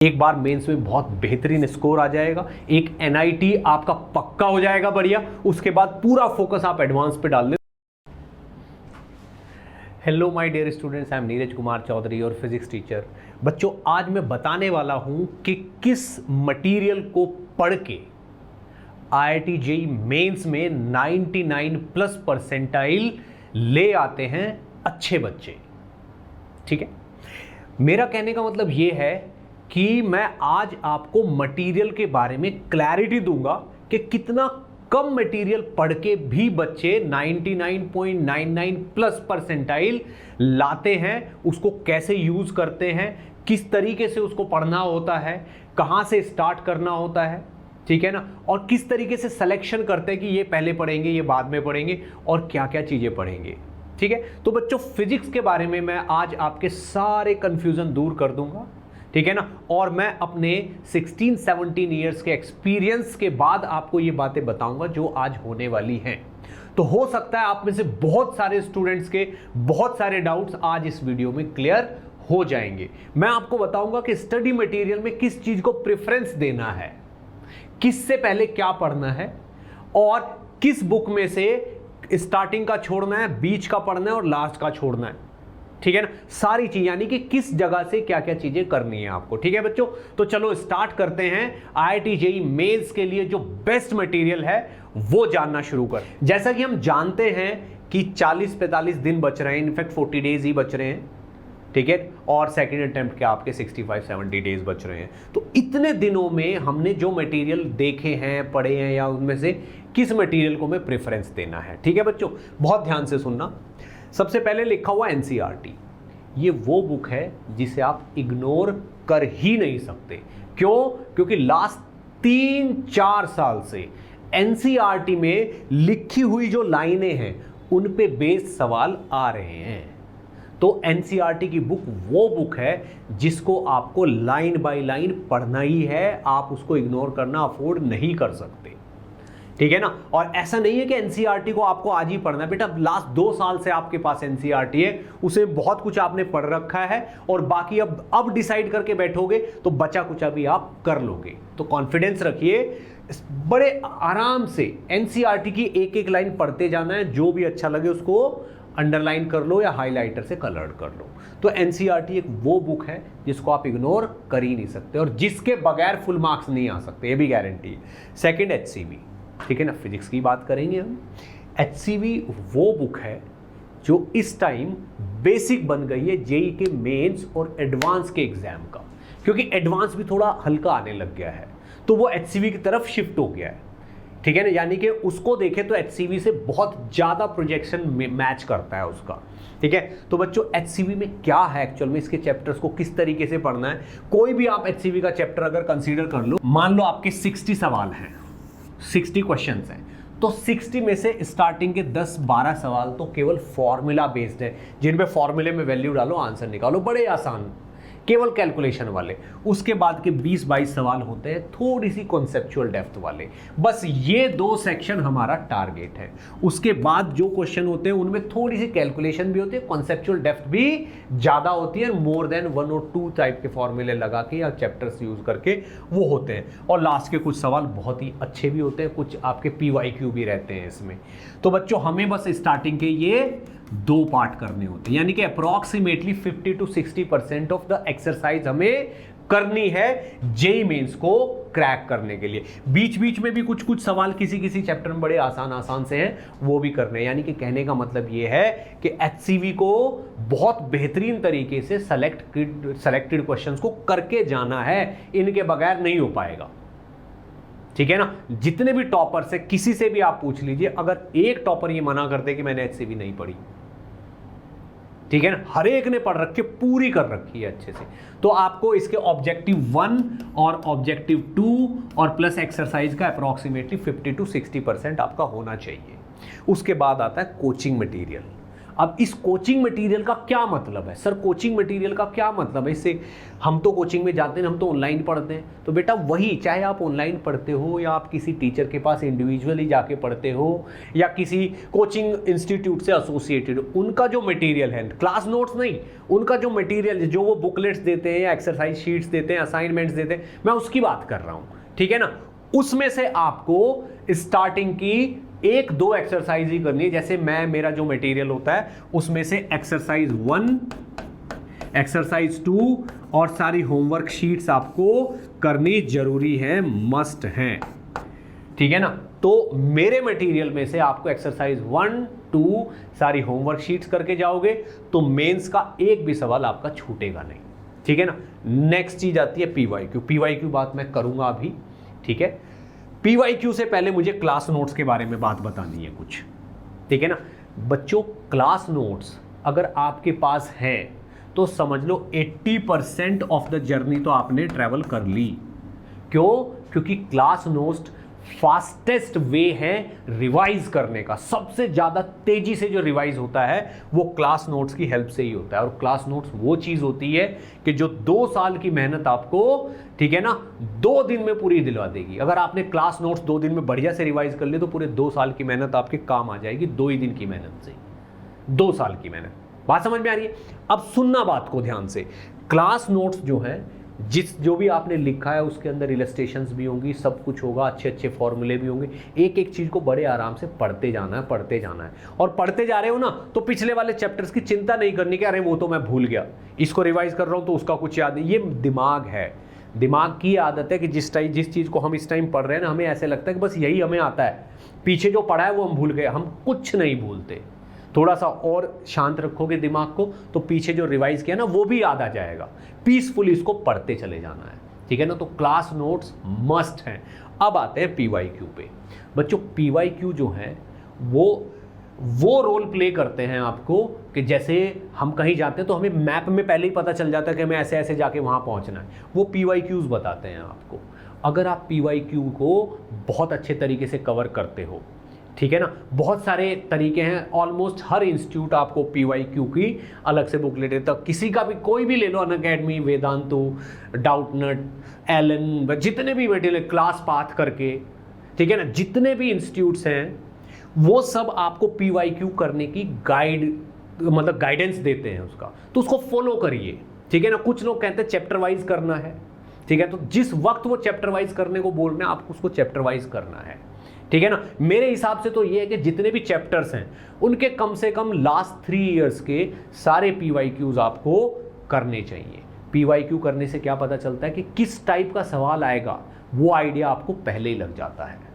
एक बार मेंस में बहुत बेहतरीन स्कोर आ जाएगा, एक एनआईटी आपका पक्का हो जाएगा बढ़िया, उसके बाद पूरा फोकस आप एडवांस पे डाल दें। Hello my dear students, I am Neeraj Kumar Chaudhary और फिजिक्स टीचर। बच्चों, आज मैं बताने वाला हूं कि किस मटेरियल को पढ़ के आईआईटी जेईई मेंस में 99 प्लस परसेंटाइल ले आते हैं अच्छे बच्चे। ठीक है, मेरा कहने का मतलब यह है कि मैं आज आपको मटेरियल के बारे में क्लैरिटी दूंगा कि कितना कम मटेरियल पढ़ के भी बच्चे 99.99 प्लस परसेंटाइल लाते हैं, उसको कैसे यूज करते हैं, किस तरीके से उसको पढ़ना होता है, कहां से स्टार्ट करना होता है, ठीक है ना, और किस तरीके से सिलेक्शन करते हैं कि ये पहले पढ़ेंगे ये बाद में पढ़ेंगे और क्या क्या चीजें पढ़ेंगे। ठीक है, तो बच्चों फिजिक्स के बारे में मैं आज आपके सारे कंफ्यूजन दूर कर दूंगा, ठीक है ना, और मैं अपने 16-17 ईयर्स के एक्सपीरियंस के बाद आपको ये बातें बताऊंगा जो आज होने वाली हैं। तो हो सकता है आप में से बहुत सारे स्टूडेंट्स के बहुत सारे डाउट्स आज इस वीडियो में क्लियर हो जाएंगे। मैं आपको बताऊंगा कि स्टडी मटेरियल में किस चीज को प्रेफरेंस देना है, किससे पहले क्या पढ़ना है और किस बुक में से स्टार्टिंग का छोड़ना है, बीच का पढ़ना है और लास्ट का छोड़ना है। ठीक है ना, सारी चीज, यानी कि किस जगह से क्या क्या चीजें करनी है आपको। ठीक है बच्चों, तो चलो स्टार्ट करते हैं आईआईटी जेईई मेंस के लिए जो बेस्ट मटेरियल है वो जानना शुरू कर। जैसा कि हम जानते हैं कि 40-45 दिन बच रहे हैं, इनफैक्ट 40 डेज ही बच रहे हैं, ठीक है, और सेकेंड अटेम्प्ट के आपके 65-70 डेज बच रहे हैं। तो इतने दिनों में हमने जो मटेरियल देखे हैं, पढ़े हैं, या उनमें से किस मटेरियल को हमें प्रेफरेंस देना है। ठीक है बच्चों, बहुत ध्यान से सुनना। सबसे पहले लिखा हुआ एनसीईआरटी, ये वो बुक है जिसे आप इग्नोर कर ही नहीं सकते। क्यों? क्योंकि लास्ट 3-4 साल से एनसीईआरटी में लिखी हुई जो लाइनें हैं उन पे बेस्ड सवाल आ रहे हैं। तो एनसीईआरटी की बुक वो बुक है जिसको आपको लाइन बाय लाइन पढ़ना ही है, आप उसको इग्नोर करना अफोर्ड नहीं कर सकते। ठीक है ना, और ऐसा नहीं है कि एनसीईआरटी को आपको आज ही पढ़ना है। बेटा, लास्ट 2 साल से आपके पास एनसीईआरटी है, उसे बहुत कुछ आपने पढ़ रखा है और बाकी अब डिसाइड करके बैठोगे तो बचा कुछ अभी आप कर लोगे। तो कॉन्फिडेंस रखिए, बड़े आराम से एनसीईआरटी की एक एक लाइन पढ़ते जाना है, जो भी अच्छा लगे उसको अंडरलाइन कर लो या हाईलाइटर से कलर्ड कर लो। तो एनसीईआरटी एक वो बुक है जिसको आप इग्नोर कर ही नहीं सकते और जिसके बगैर फुल मार्क्स नहीं आ सकते, ये भी गारंटी है। सेकेंड एचसीवी, ठीक है ना, फिजिक्स की बात करेंगे हम। एचसीवी वो बुक है जो इस टाइम बेसिक बन गई है जेईई के मेंस और एडवांस के एग्जाम का, क्योंकि एडवांस भी थोड़ा हल्का आने लग गया है तो वो एचसीवी की तरफ शिफ्ट हो गया है। ठीक है ना, यानी कि उसको देखें तो एचसीवी से बहुत ज़्यादा प्रोजेक्शन मैच करता है उसका। ठीक है, तो बच्चों एचसीवी में क्या है एक्चुअल में, इसके चैप्टर्स को किस तरीके से पढ़ना है। कोई भी आप एचसीवी का चैप्टर अगर कंसीडर कर लो, मान लो आपके 60 सवाल हैं, 60 क्वेश्चंस हैं, तो 60 में से स्टार्टिंग के 10-12 सवाल तो केवल फॉर्मूला बेस्ड है, जिन पे फॉर्मूले में वैल्यू डालो आंसर निकालो, बड़े आसान, केवल कैलकुलेशन वाले। उसके बाद के 20-22 सवाल होते हैं थोड़ी सी कॉन्सेप्चुअल डेप्थ वाले। बस ये 2 सेक्शन हमारा टारगेट है। उसके बाद जो क्वेश्चन होते हैं उनमें थोड़ी सी कैलकुलेशन भी होती है, कॉन्सेप्चुअल डेप्थ भी ज़्यादा होती है, मोर देन 1 और 2 टाइप के फॉर्मूले लगा के या चैप्टर्स यूज करके वो होते हैं। और लास्ट के कुछ सवाल बहुत ही अच्छे भी होते हैं, कुछ आपके PYQ भी रहते हैं इसमें। तो बच्चों हमें बस स्टार्टिंग के ये 2 पार्ट करने होते हैं, यानी कि अप्रॉक्सीमेटली 50-60% ऑफ द एक्सरसाइज हमें करनी है जेईई मेंस को क्रैक करने के लिए। बीच बीच में भी कुछ कुछ सवाल किसी किसी चैप्टर में बड़े आसान से हैं, वो भी करने हैं। यानी कि कहने का मतलब ये है कि एचसीवी को बहुत बेहतरीन तरीके से सेलेक्टेड क्वेश्चंस को करके जाना है, इनके बगैर नहीं हो पाएगा। ठीक है ना, जितने भी टॉपर से किसी से भी आप पूछ लीजिए, अगर एक टॉपर ये मना कर दे कि मैंने एचसीवी नहीं पढ़ी, ठीक है ना, हर एक ने पढ़ रखी, पूरी कर रखी है अच्छे से, तो आपको इसके ऑब्जेक्टिव 1 और ऑब्जेक्टिव 2 और प्लस एक्सरसाइज का अप्रॉक्सीमेटली 50-60% आपका होना चाहिए। उसके बाद आता है कोचिंग मटेरियल। अब इस कोचिंग मटेरियल का क्या मतलब है? सर कोचिंग मटेरियल का क्या मतलब है? इससे हम तो कोचिंग में जाते हैं, हम तो ऑनलाइन पढ़ते हैं। तो बेटा वही, चाहे आप ऑनलाइन पढ़ते हो या आप किसी टीचर के पास इंडिविजुअली जाके पढ़ते हो या किसी कोचिंग इंस्टीट्यूट से एसोसिएटेड, उनका जो मटेरियल है, क्लास नोट्स नहीं, उनका जो मटेरियल जो वो बुकलेट्स देते हैं या एक्सरसाइज शीट्स देते हैं, असाइनमेंट्स देते हैं, मैं उसकी बात कर रहा हूँ, ठीक है ना। उसमें से आपको स्टार्टिंग की 1-2 एक्सरसाइज ही करनी है। जैसे मेरा जो मटेरियल होता है उसमें से एक्सरसाइज 1, एक्सरसाइज 2 और सारी होमवर्क शीट्स आपको करनी जरूरी है, मस्ट हैं, ठीक है ना। तो मेरे मटेरियल में से आपको एक्सरसाइज 1, 2 सारी होमवर्क शीट्स करके जाओगे तो मेंस का एक भी सवाल आपका छूटेगा नहीं, ठीक है ना। नेक्स्ट चीज आती है पीवाईक्यू। पीवाईक्यू बात मैं करूंगा अभी, ठीक है। पीवाईक्यू से पहले मुझे क्लास नोट्स के बारे में बात बतानी है कुछ, ठीक है ना। बच्चों क्लास नोट्स अगर आपके पास है तो समझ लो 80% ऑफ द जर्नी तो आपने ट्रैवल कर ली। क्यों? क्योंकि क्लास नोट्स फास्टेस्ट वे है रिवाइज करने का। सबसे ज्यादा तेजी से जो रिवाइज होता है वो क्लास नोट्स की हेल्प से ही होता है। और क्लास नोट्स वो चीज होती है कि जो 2 साल की मेहनत आपको, ठीक है ना, 2 दिन में पूरी दिलवा देगी। अगर आपने क्लास नोट्स 2 दिन में बढ़िया से रिवाइज कर ले तो पूरे 2 साल की मेहनत आपके काम आ जाएगी 2 ही दिन की मेहनत से। 2 साल की मेहनत, बात समझ में आ रही है? अब सुनना बात को ध्यान से। क्लास नोट्स जो है, जो भी आपने लिखा है उसके अंदर इलस्ट्रेशंस भी होंगी, सब कुछ होगा, अच्छे अच्छे फॉर्मूले भी होंगे। एक एक चीज को बड़े आराम से पढ़ते जाना है, पढ़ते जाना है। और पढ़ते जा रहे हो ना तो पिछले वाले चैप्टर्स की चिंता नहीं करनी कि अरे वो तो मैं भूल गया, इसको रिवाइज कर रहा हूं तो उसका कुछ याद नहीं। ये दिमाग है, दिमाग की आदत है कि जिस चीज को हम इस टाइम पढ़ रहे हैं ना, हमें ऐसे लगता है कि बस यही हमें आता है, पीछे जो पढ़ा है वो हम भूल गए। हम कुछ नहीं भूलते। थोड़ा सा और शांत रखोगे दिमाग को तो पीछे जो रिवाइज किया ना वो भी याद आ जाएगा। पीसफुली इसको पढ़ते चले जाना है, ठीक है ना। तो क्लास नोट्स मस्ट हैं। अब आते हैं पीवाईक्यू पे। बच्चों पीवाईक्यू जो है वो रोल प्ले करते हैं आपको कि जैसे हम कहीं जाते हैं तो हमें मैप में पहले ही पता चल जाता है कि हमें ऐसे ऐसे जाके वहां पहुंचना है। वो पीवाईक्यूज बताते हैं आपको। अगर आप पीवाईक्यू को बहुत अच्छे तरीके से कवर करते हो, ठीक है ना, बहुत सारे तरीके हैं, ऑलमोस्ट हर इंस्टीट्यूट आपको पीवाईक्यू की अलग से बुकलेट देता है। किसी का भी कोई भी ले लो, अनअकैडमी, वेदांतु, डाउटनट, एलन, जितने भी मटेरियल, क्लास पाथ करके, ठीक है ना, जितने भी इंस्टीट्यूट्स हैं वो सब आपको पीवाईक्यू करने की गाइडेंस देते हैं उसका, तो उसको फॉलो करिए, ठीक है ना। कुछ लोग कहते हैं चैप्टर वाइज करना है, ठीक है, तो जिस वक्त वो चैप्टर वाइज करने को बोल रहे हैं आपको उसको चैप्टर वाइज करना है, ठीक है ना। मेरे हिसाब से तो ये है कि जितने भी चैप्टर्स हैं उनके कम से कम लास्ट 3 इयर्स के सारे पीवाईक्यूज आपको करने चाहिए। पीवाईक्यू करने से क्या पता चलता है कि किस टाइप का सवाल आएगा, वो आइडिया आपको पहले ही लग जाता है,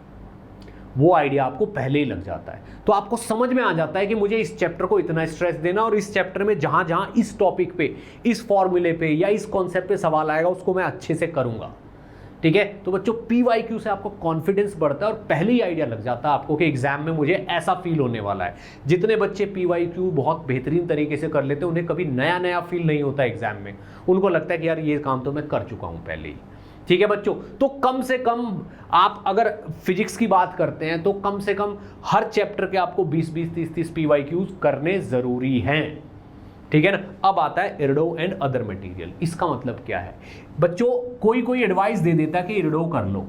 वो आइडिया आपको पहले ही लग जाता है। तो आपको समझ में आ जाता है कि मुझे इस चैप्टर को इतना स्ट्रेस देना और इस चैप्टर में जहां जहां इस टॉपिक पे, इस फॉर्मूले पे या इस कॉन्सेप्ट पे सवाल आएगा उसको मैं अच्छे से करूंगा, ठीक है। तो बच्चों पीवाईक्यू से आपको कॉन्फिडेंस बढ़ता है और पहले ही आइडिया लग जाता है आपको कि एग्जाम में मुझे ऐसा फील होने वाला है। जितने बच्चे पीवाईक्यू बहुत बेहतरीन तरीके से कर लेते हैं उन्हें कभी नया नया फील नहीं होता एग्जाम में। उनको लगता है कि यार ये काम तो मैं कर चुका हूं पहले ही, ठीक है बच्चों। तो कम से कम आप अगर फिजिक्स की बात करते हैं तो कम से कम हर चैप्टर के आपको 20-20, 30-30 पीवाईक्यूज करने जरूरी हैं, ठीक है ना। अब आता है इरडो एंड अदर मटेरियल। इसका मतलब क्या है बच्चों? कोई एडवाइस दे देता है कि इरडो कर लो।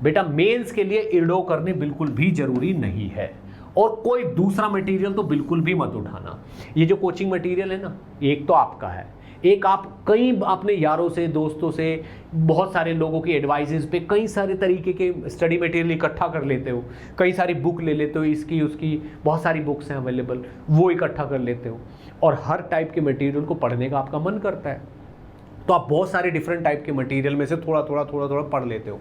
बेटा मेंस के लिए इरडो करने बिल्कुल भी जरूरी नहीं है, और कोई दूसरा मटेरियल तो बिल्कुल भी मत उठाना। ये जो कोचिंग मटेरियल है ना, एक तो आपका है, एक आप कई अपने यारों से, दोस्तों से, बहुत सारे लोगों की एडवाइजेस पे कई सारे तरीके के स्टडी मटेरियल इकट्ठा कर लेते हो, कई सारी बुक ले लेते हो, इसकी उसकी बहुत सारी बुक्स हैं अवेलेबल, वो इकट्ठा कर लेते हो और हर टाइप के मटेरियल को पढ़ने का आपका मन करता है तो आप बहुत सारे डिफरेंट टाइप के मटेरियल में से थोड़ा थोड़ा पढ़ लेते हो,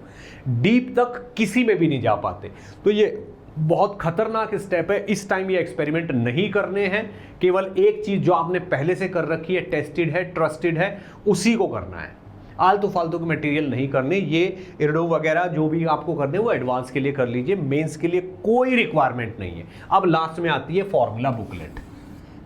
डीप तक किसी में भी नहीं जा पाते। तो ये बहुत खतरनाक स्टेप है। इस टाइम ये एक्सपेरिमेंट नहीं करने हैं, केवल एक चीज जो आपने पहले से कर रखी है, टेस्टेड है, ट्रस्टेड है, उसी को करना है। आलतू फालतू के मटेरियल नहीं करने। ये इरडो वगैरह जो भी आपको करने वो एडवांस के लिए कर लीजिए, मेंस के लिए कोई रिक्वायरमेंट नहीं है। अब लास्ट में आती है फॉर्मूला बुकलेट,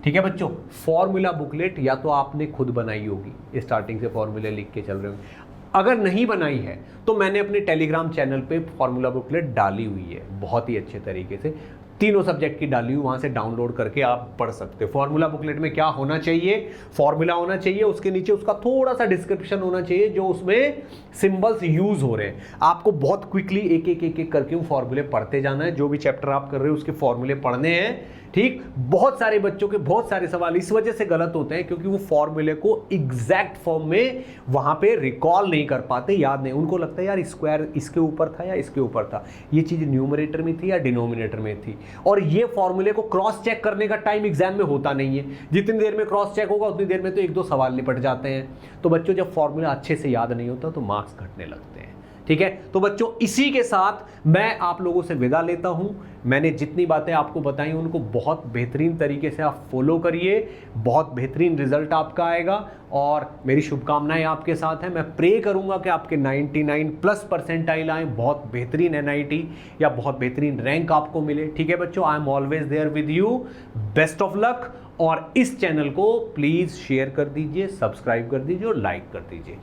ठीक है बच्चों। फॉर्मूला बुकलेट या तो आपने खुद बनाई होगी, स्टार्टिंग से फॉर्मूले लिख के चल रहे होंगे, अगर नहीं बनाई है तो मैंने अपने टेलीग्राम चैनल पे फॉर्मूला बुकलेट डाली हुई है बहुत ही अच्छे तरीके से। तीनों सब्जेक्ट की डाली हुई, वहां से डाउनलोड करके आप पढ़ सकते हो। फॉर्मूला बुकलेट में क्या होना चाहिए, फॉर्मूला होना चाहिए, उसके नीचे उसका थोड़ा सा डिस्क्रिप्शन होना चाहिए जो उसमें सिंबल्स यूज हो रहे हैं। आपको बहुत क्विकली एक एक एक एक करके वो फॉर्मूले पढ़ते जाना है, जो भी चैप्टर आप कर रहे हो उसके फॉर्मूले पढ़ने हैं, ठीक। बहुत सारे बच्चों के बहुत सारे सवाल इस वजह से गलत होते हैं क्योंकि वो फॉर्मूले को एग्जैक्ट फॉर्म में वहां पे रिकॉल नहीं कर पाते, याद नहीं, उनको लगता है यार स्क्वायर इसके ऊपर था या इसके ऊपर था, ये चीज न्यूमरेटर में थी या डिनोमिनेटर में थी। और ये फॉर्मूले को क्रॉस चेक करने का टाइम एग्जाम में होता नहीं है, जितनी देर में क्रॉस चेक होगा उतनी देर में तो एक दो सवाल निपट जाते हैं। तो बच्चों जब फॉर्मूला अच्छे से याद नहीं होता तो मार्क्स घटने लगते हैं, ठीक है। तो बच्चों इसी के साथ मैं आप लोगों से विदा लेता हूं। मैंने जितनी बातें आपको बताई उनको बहुत बेहतरीन तरीके से आप फॉलो करिए, बहुत बेहतरीन रिजल्ट आपका आएगा और मेरी शुभकामनाएं आपके साथ हैं। मैं प्रे करूंगा कि आपके 99+ परसेंटाइल आए, बहुत बेहतरीन NIT या बहुत बेहतरीन रैंक आपको मिले, ठीक है बच्चों। I am always there with you, best of luck. और इस चैनल को प्लीज शेयर कर दीजिए, सब्सक्राइब कर दीजिए और लाइक कर दीजिए।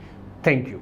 Thank you.